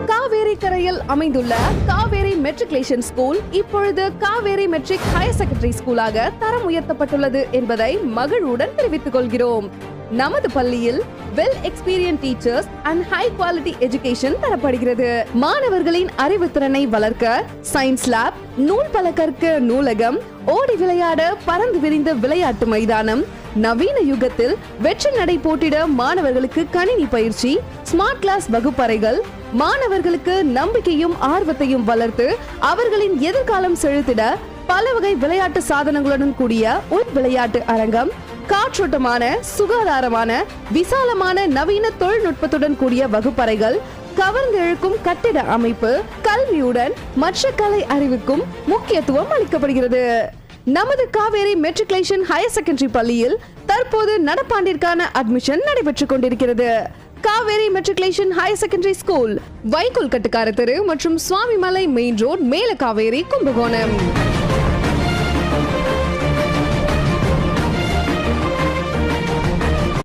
காவேரி கரையில் அமைந்துள்ள Kaveri matriculation school இப்பொழுது காவேரி மெட்ரிக் ஹையர் செகண்டரி ஸ்கூலாக தரம் உயர்த்தப்பட்டுள்ளது என்பதை மகிழ்வுடன் தெரிவித்துக் கொள்கிறோம். நமது பள்ளியில் well experience teachers and high quality education தரப்படுகிறது. மாணவர்களின் அறிவுத்திறனை வளர்க்க சயின்ஸ் லேப், நூல் பல கற்க நூலகம், ஓடி விளையாட பறந்து விரிந்த விளையாட்டு மைதானம், நவீன யுகத்தில் வெற்றி நடை போட்டிட மாணவர்களுக்கு கணினி பயிற்சி, ஸ்மார்ட் கிளாஸ் வகுப்பறைகள், மாணவர்களுக்கு நம்பிக்கையும் ஆர்வத்தையும் வளர்த்து அவர்களின் எதிர்காலம் செலுத்திட பல வகை விளையாட்டு சாதனங்களுடன் கூடிய உள் விளையாட்டு அரங்கம், காற்றோட்டமான சுகாதாரமான விசாலமான நவீன தொழில்நுட்பத்துடன் கூடிய வகுப்பறைகள், கவர்ந்து இழுக்கும் கட்டிட அமைப்பு, கல்வியுடன் மற்ற கலை அறிவுக்கும் முக்கியத்துவம் அளிக்கப்படுகிறது. நமது காவேரி மெட்ரிகுலேஷன் ஹையர் செகண்டரி பள்ளியில் தற்போது நடப்பாண்டிற்கான அட்மிஷன் நடைபெற்றுக் கொண்டிருக்கிறது. Kaveri matriculation higher secondary school, வைக்கோல் கட்டுக்கார தெரு மற்றும் சுவாமிமலை மெயின் ரோட், மேல காவேரி, கும்பகோணம்.